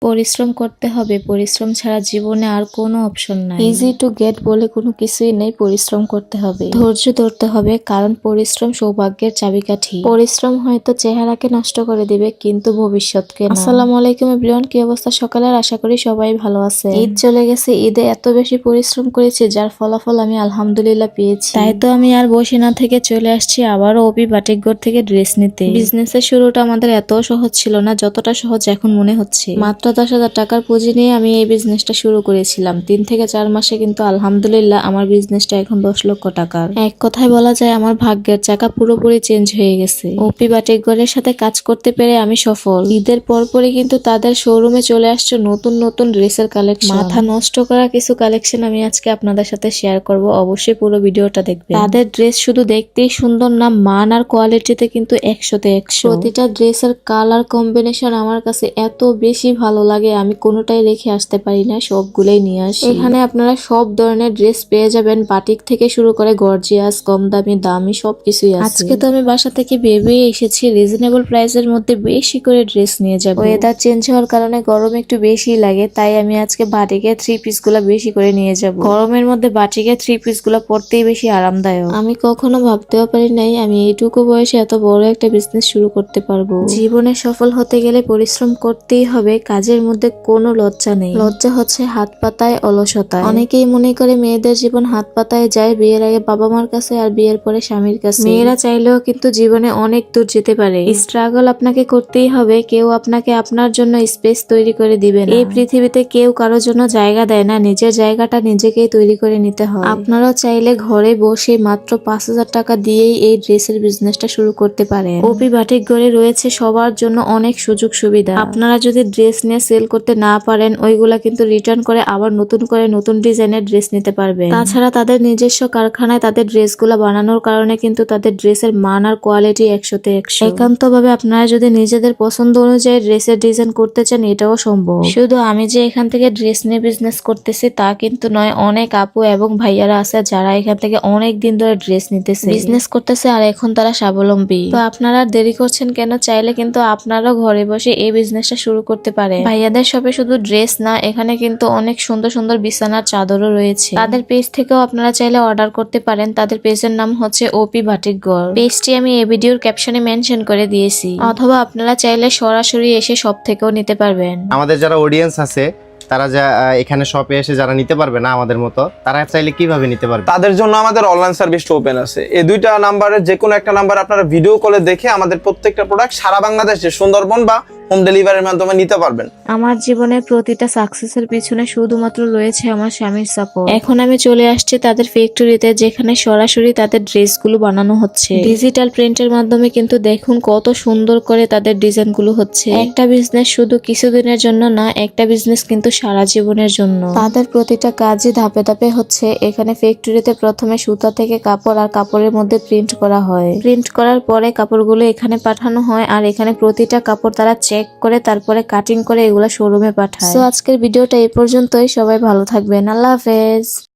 পরিশ্রম করতে হবে, পরিশ্রম ছাড়া জীবনে আর কোনো অপশন নাই। ইজি টু গেট বলে কোনো কিছুই নেই, পরিশ্রম করতে হবে, ধৈর্য ধরতে হবে, কারণ পরিশ্রম সৌভাগ্যের চাবিকাঠি। পরিশ্রম হয়তো চেহারাকে নষ্ট করে দিবে কিন্তু ভবিষ্যৎকে না। আসসালামু আলাইকুম এভরিওয়ান, কি অবস্থা সকালের? আশা করি সবাই ভালো আছে। ঈদ চলে গেছে, ঈদে এত বেশি পরিশ্রম করেছি যার ফলাফল আমি আলহামদুলিল্লাহ পেয়েছি। তাই তো আমি আর বসে না থেকে চলে আসছি আবারও অপি বাটিকঘর থেকে ড্রেস নিতে। বিজনেসের শুরুটা আমাদের এত সহজ ছিল না যতটা সহজ এখন মনে হচ্ছে। মাত্র 10,000 টাকার পুঁজি নিয়ে আমি এই বিজনেসটা শুরু করেছিলাম। 3 থেকে 4 মাসে কিন্তু আলহামদুলিল্লাহ আমার বিজনেসটা এখন 10 লক্ষ টাকার। এক কথায় বলা যায় আমার ভাগ্যের চাকা পুরোপুরি চেঞ্জ হয়ে গেছে। অপি বাটিকঘরের সাথে কাজ করতে পেরে আমি সফল। ঈদের পরপরই কিন্তু তাদের শোরুমে চলে আসছে নতুন নতুন ড্রেসের কালেকশন। মাথা নষ্ট করা কিছু কালেকশন আমি আজকে আপনাদের সাথে শেয়ার করব, অবশ্যই পুরো ভিডিওটা দেখবেন। তাদের ড্রেস শুধু দেখতেই সুন্দর না, মান আর কোয়ালিটিতে কিন্তু 100তে 100। প্রতিটা ড্রেসের কালার কম্বিনেশন আমার কাছে এত বেশি ভালো লাগে, আমি কোনোটাই রেখে আসতে পারি না, সবগুলোই নিয়ে আসি। এখানে আপনারা সব ধরনের ড্রেস পেয়ে যাবেন, বাটিক থেকে শুরু করে গর্জিয়াস, কম দামি, দামি সবকিছুই আছে। আজকে তো আমি বাসা থেকে ভেবে এসেছি রিজনেবল প্রাইসের মধ্যে বেশি করে ড্রেস নিয়ে যাব। ওয়েদার চেঞ্জ হওয়ার কারণে গরম একটু বেশি লাগে, তাই আমি আজকে বাটিকের 3 পিস গুলা বেশি করে নিয়ে যাব। গরমের মধ্যে বাটিকের 3 পিস গুলা পরতেই বেশি আরামদায়ক। আমি কখনো ভাবতেও পারি নাই আমি এইটুকু বয়সে এত বড় একটা বিজনেস শুরু করতে পারবো। জীবনে সফল হতে গেলে পরিশ্রম করতেই হবে, কাজের মধ্যে কোনো লজ্জা নেই। লজ্জা হচ্ছে হাত পাতায় অলসতায়। অনেকেই মনে করে মেয়েদের জীবন হাত পাতায় যায়, বিয়ের আগে বাবা মার কাছে আর বিয়ের পরে স্বামীর কাছে। মেয়েরা চাইলেও কিন্তু জীবনে অনেক দূর যেতে পারে। স্ট্রাগল আপনাকে করতেই হবে, কেউ আপনাকে আপনার জন্য স্পেস তৈরি করে দিবে না। এই পৃথিবীতে কেউ কারোর জন্য জায়গা দেয় না, নিজের জায়গাটা নিজেকেই তৈরি করে নিতে হয়। আপনারাও চাইলে ঘরে বসে মাত্র 5,000 টাকা দিয়েই এই ড্রেসের বিজনেসটা শুরু করতে পারেন। অপি বাটিকঘরে রয়েছে সবার জন্য অনেক সুযোগ সুবিধা। আপনারা যদি ড্রেস নিয়ে সেল করতে না পারেন, ওইগুলা কিন্তু রিটার্ন করে আবার নতুন করে নতুন ডিজাইনের ড্রেস নিতে পারবেন। তাছাড়া তাদের নিজস্ব কারখানায় তাদের ড্রেসগুলা বানানোর কারণে কিন্তু তাদের ড্রেসের মান আর কোয়ালিটি 100তে 100। একান্তভাবে আপনারা যদি নিজেদের পছন্দ অনুযায়ী ড্রেসের ডিজাইন করতে চান, এটাও সম্ভব। শুধু আমি যে এখান থেকে ড্রেস নিয়ে বিজনেস করতেছি তা কিন্তু নয়, অনেক আপু এবং ভাইয়ারা আছে যারা এখান থেকে অনেক দিন ধরে ড্রেস নিতেছে, বিজনেস করতেছে, আর এখন তারা স্বাবলম্বী। তো আপনারা দেরি করছেন কেন? চাইলে কিন্তু আপনারাও ঘরে বসে এই বিজনেসটা শুরু করতে পারেন। ভাইয়াদের শপে শুধু ড্রেস না, এখানে কিন্তু অনেক সুন্দর সুন্দর বিছানার চাদরও রয়েছে। তাদের পেজ থেকেও আপনারা চাইলে অর্ডার করতে পারেন। তাদের পেজের নাম হচ্ছে অপি বাটিকঘর। পেজটি আমি এই ভিডিওর ক্যাপশনে মেনশন করে দিয়েছি, অথবা আপনারা চাইলে সরাসরি এসে শপ থেকেও নিতে পারবেন। আমাদের যারা অডিয়েন্স আছে তারা যা এখানে শপে এসে যারা নিতে পারবে না আমাদের মতো, তারা চাইলে কিভাবে নিতে পারবে? তাদের জন্য আমাদের অনলাইন সার্ভিসটা ওপেন আছে। এই দুইটা নাম্বারের যে কোনো একটা নাম্বার আপনারা ভিডিও কলে দেখে আমাদের প্রত্যেকটা প্রোডাক্ট সারা বাংলাদেশে সুন্দরবন বা হোম ডেলিভারির মাধ্যমে নিতে পারবেন। আমার জীবনের প্রতিটা সাকসেসের পিছনে শুধুমাত্র রয়েছে আমার স্বামীর সাপোর্ট। এখন আমি চলে আসছি তাদের ফ্যাক্টরিতে, যেখানে সরাসরি তাদের ড্রেসগুলো বানানো হচ্ছে। ডিজিটাল প্রিন্টের মাধ্যমে কিন্তু দেখুন কত সুন্দর করে তাদের ডিজাইনগুলো হচ্ছে। একটা বিজনেস শুধু কিছুদিনের জন্য না, একটা বিজনেস কিন্তু সারা জীবনের জন্য। তাদের প্রতিটা কাজই ধাপে ধাপে হচ্ছে। এখানে ফ্যাক্টরিতে প্রথমে সুতা থেকে কাপড় আর কাপড়ের মধ্যে প্রিন্ট করা হয়। প্রিন্ট করার পরে কাপড়গুলো এখানে পাঠানো হয়, আর এখানে প্রতিটা কাপড় তারা চেক করে তারপরে কাটিং করে এগুলা শোরুমে পাঠায়। তো আজকের ভিডিওটা এই পর্যন্তই, সবাই ভালো থাকবেন, আল্লাহ হাফেজ।